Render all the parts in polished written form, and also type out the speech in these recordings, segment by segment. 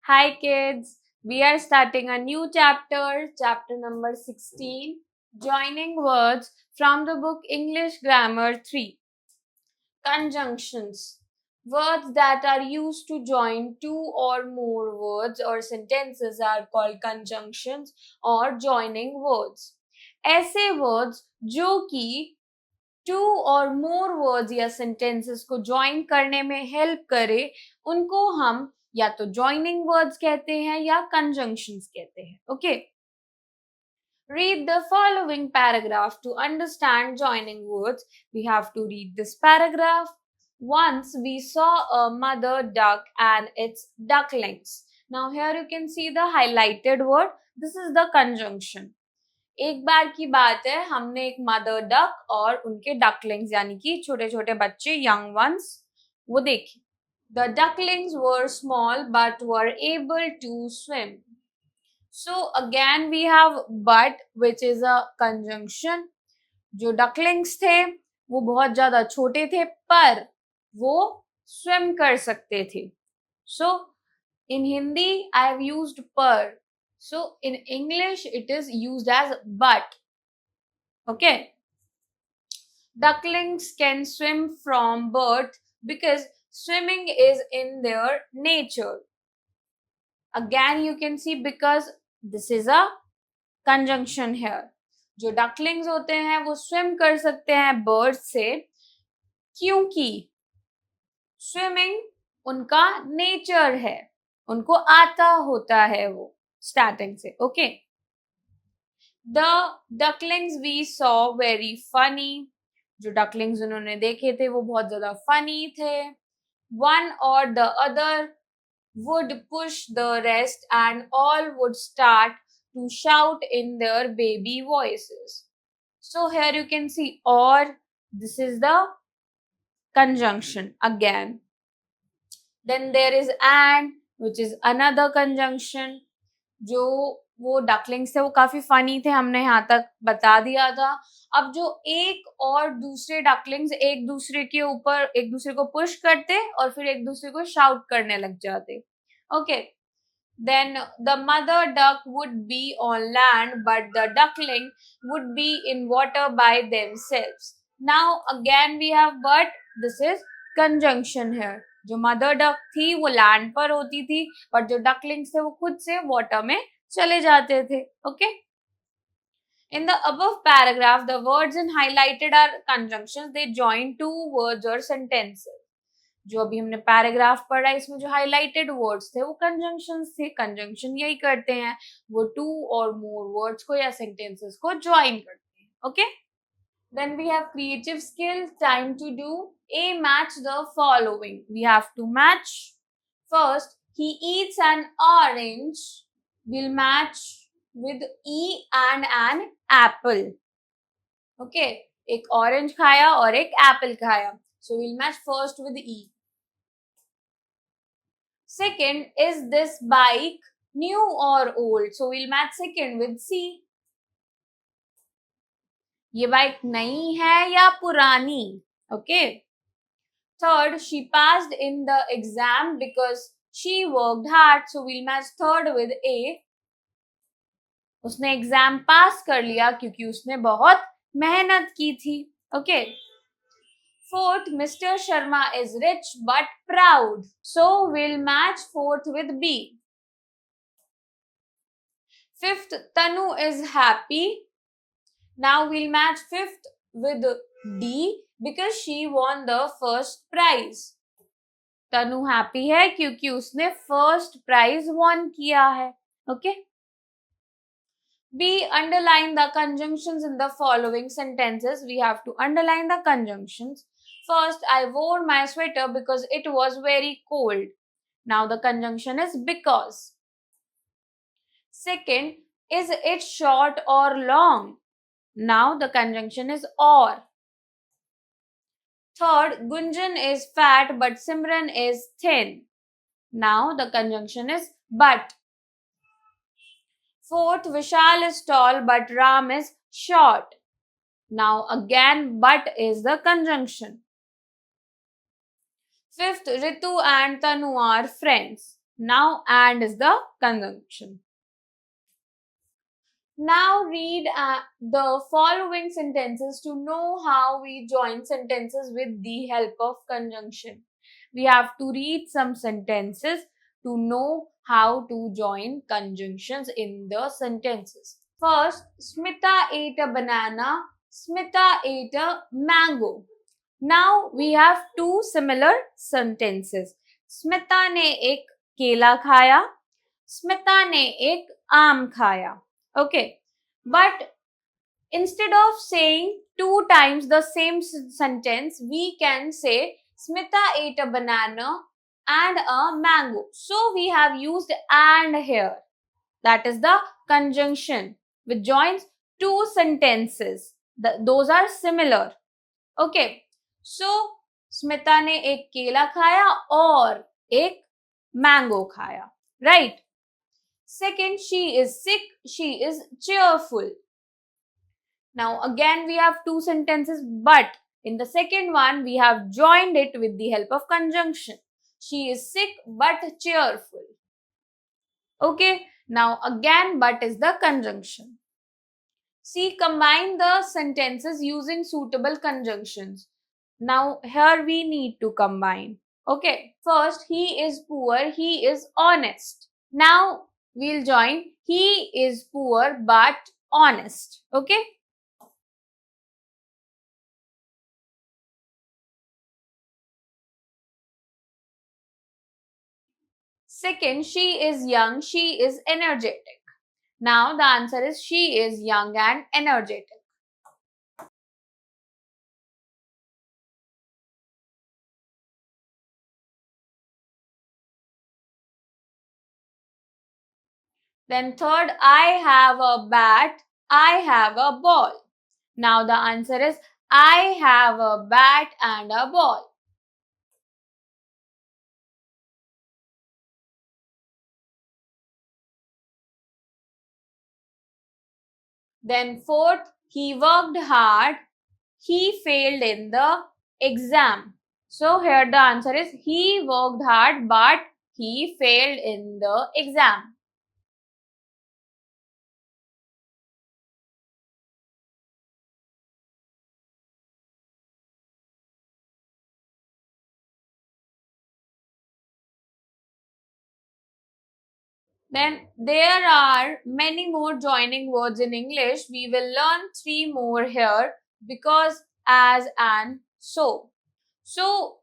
Hi kids, we are starting a new chapter number 16, joining words from the book English Grammar 3. Conjunctions. Words that are used to join two or more words or sentences are called conjunctions or joining words. ऐसे words जो कि to और more words या sentences को join करने में help करे उनको हम या तो ज्वाइनिंग वर्ड्स कहते हैं या कंजंक्शंस कहते हैं. Okay, read the following paragraph to understand joining words. We have to read this paragraph. Once we saw a mother duck and its ducklings. Now here you can see the highlighted word. This is the conjunction. एक बार की बात है, हमने एक mother duck और उनके ducklings यानी कि छोटे छोटे बच्चे, यंग वंस, वो देखे. The ducklings were small but were able to swim. So again we have but which is a conjunction. जो डकलिंग्स थे वो बहुत ज्यादा छोटे थे पर वो स्विम कर सकते थे. सो इन हिंदी आई हैव यूज्ड पर. So in English, it is used as but. Okay. Ducklings can swim from birth because swimming is in their nature. Again, you can see because this is a conjunction here. जो ducklings होते हैं वो swim कर सकते हैं bird से क्योंकि swimming उनका nature है, उनको आता होता है वो स्टार्टिंग से. Okay, the ducklings we saw very funny. जो डकलिंग्स उन्होंने देखे थे वो बहुत ज्यादा फनी थे. वन और the other would push the rest and all would start to shout in their baby voices. So here you can see और this is the conjunction again. Then there is and which is another conjunction. जो वो ducklings थे वो काफी funny थे, हमने यहाँ तक बता दिया था. अब जो एक और दूसरे डकलिंग्स एक दूसरे के ऊपर एक दूसरे को पुश करते और फिर एक दूसरे को शाउट करने लग जाते. Okay, then the mother duck would be on land but the duckling would be in water by themselves. Now again we have but. This is conjunction here. जो मदर डक थी वो लैंड पर होती थी but जो ducklings थे वो खुद से वाटर में चले जाते थे. Okay, in the above paragraph the words in highlighted are conjunctions. They join two words or sentences. जो अभी हमने पैराग्राफ पढ़ा इसमें जो हाईलाइटेड वर्ड्स थे वो कंजंक्शंस थे. कंजंक्शन यही करते हैं, वो टू और मोर वर्ड्स को या सेंटेंसेस को ज्वाइन करते हैं. Okay, then we have creative skills. Time to do a. Match the following. We have to match. First, he eats an orange. We'll match with E and an apple. Okay, एक orange खाया और एक apple खाया. So we'll match first with E. Second, is this bike new or old? So we'll match second with C. ये bike नई है या पुरानी? Okay. Third, she passed in the exam because she worked hard. So we'll match third with A. उसने exam पास कर लिया क्योंकि उसने बहुत मेहनत की थी. Okay. Fourth, Mr. Sharma is rich but proud. So we'll match fourth with B. Fifth, Tanu is happy. Now we'll match fifth with D because she won the first prize. Tanu happy है क्योंकि उसने first prize von किया है. Okay. B, underline the conjunctions in the following sentences. We have to underline the conjunctions. First, I wore my sweater because it was very cold. Now the conjunction is because. Second, is it short or long? Now the conjunction is or. Third, Gunjan is fat but Simran is thin. Now the conjunction is but. Fourth, Vishal is tall but Ram is short. Now again but is the conjunction. Fifth, Ritu and Tanu are friends. Now and is the conjunction. Now read the following sentences to know how we join sentences with the help of conjunction. We have to read some sentences to know how to join conjunctions in the sentences. First, Smita ate a banana, Smita ate a mango. Now we have two similar sentences. Smita ने एक केला खाया, स्मिता ने एक आम खाया. Okay, but instead of saying two times the same sentence, we can say Smita ate a banana and a mango. So we have used and here. That is the conjunction which joins two sentences. Those are similar. Okay. So Smita ने एक केला खाया और एक mango खाया. Right. Second, she is sick, she is cheerful. Now again we have two sentences, but in the second one we have joined it with the help of conjunction. She is sick but cheerful. Okay, now again but is the conjunction. See, combine the sentences using suitable conjunctions. Now here we need to combine. Okay, first he is poor, he is honest. Now we'll join he is poor but honest. Okay. Second, she is young, she is energetic. Now the answer is she is young and energetic. Then third, I have a bat, I have a ball. Now the answer is I have a bat and a ball. Then fourth, he worked hard, he failed in the exam. So here the answer is he worked hard but he failed in the exam. Then there are many more joining words in English. We will learn three more here: because, as and so. So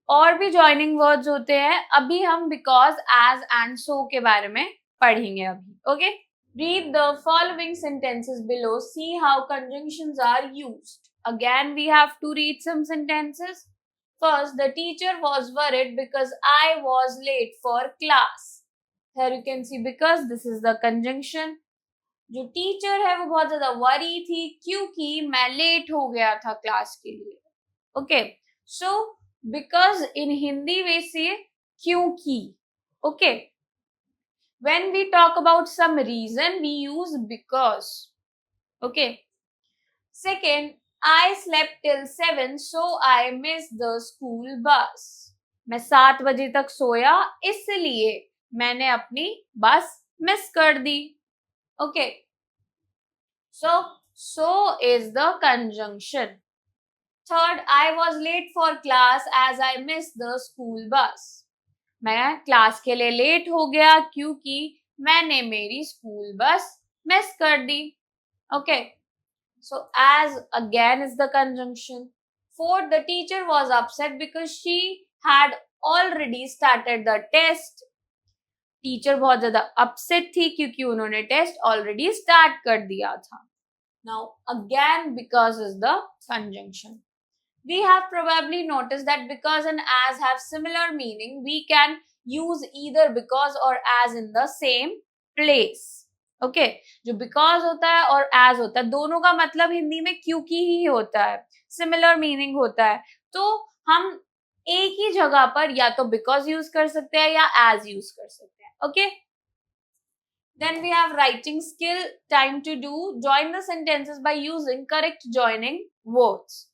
और भी joining words होते हैं. अभी हम because, as and so के बारे में पढ़ेंगे अभी. Okay? Read the following sentences below. See how conjunctions are used. Again, we have to read some sentences. First, the teacher was worried because I was late for class. Here you can see because this is the conjunction. जो teacher है वो बहुत ज्यादा worry थी क्योंकि मैं late हो गया था क्लास के लिए. Okay, so because in Hindi we say क्योंकि. Okay, when we talk about some reason we use because. Okay. Second, I slept till 7 so I missed the school bus. मैं 7 बजे तक सोया इसलिए मैंने अपनी बस मिस कर दी. Okay, so is the conjunction. Third, I was late for class as I missed the school bus. मैं class के लिए लेट हो गया क्योंकि मैंने मेरी स्कूल बस मिस कर दी. Okay, so as again is the conjunction. Fourth, the teacher was upset because she had already started the test. Teacher बहुत ज्यादा अपसेट थी क्योंकि उन्होंने टेस्ट ऑलरेडी स्टार्ट कर दिया था. Now again because is the conjunction. We have probably noticed that because and as have similar meaning. We can use either because or as in the same place. Okay, जो because होता है और as होता है दोनों का मतलब हिंदी में क्योंकि ही होता है. Similar meaning होता है तो हम एक ही जगह पर या तो because यूज कर सकते हैं या as यूज कर सकते हैं. Okay. Then we have writing skill. Time to do. Join the sentences by using correct joining words.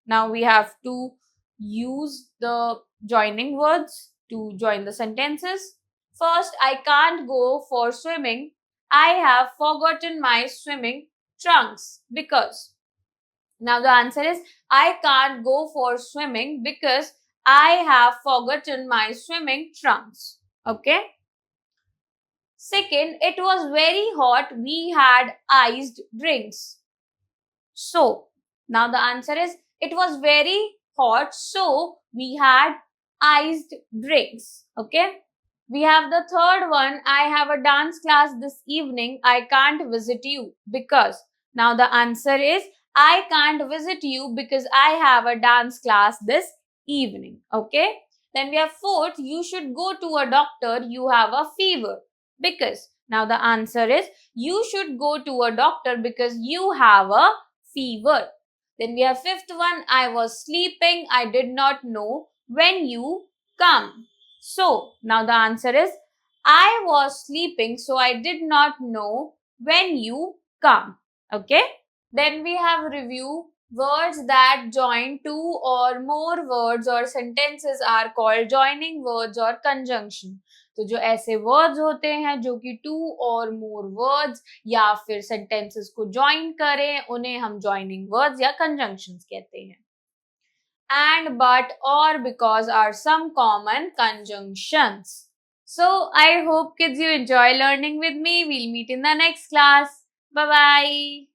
Now we have to use the joining words to join the sentences. First, I can't go for swimming. I have forgotten my swimming trunks because. Now the answer is I can't go for swimming because I have forgotten my swimming trunks. Okay. Second, it was very hot. We had iced drinks. So, now the answer is it was very hot. So, we had iced drinks. Okay. We have the third one. I have a dance class this evening. I can't visit you because. Now the answer is I can't visit you because I have a dance class this evening. Okay. Then we have fourth. You should go to a doctor. You have a fever because. Now the answer is you should go to a doctor because you have a fever. Then we have fifth one. I was sleeping. I did not know when you come. So, now the answer is I was sleeping, so I did not know when you come. Okay. Then we have review. Words that join two or more words or sentences are called joining words or conjunction. तो जो ऐसे words होते हैं जो कि to और more words या फिर सेंटेंसेस को ज्वाइन करें उन्हें हम ज्वाइनिंग वर्ड्स या कंजंक्शंस कहते हैं. And, but, or, because are some common conjunctions. So I hope kids you enjoy learning with me. We'll meet in the next class. Bye bye.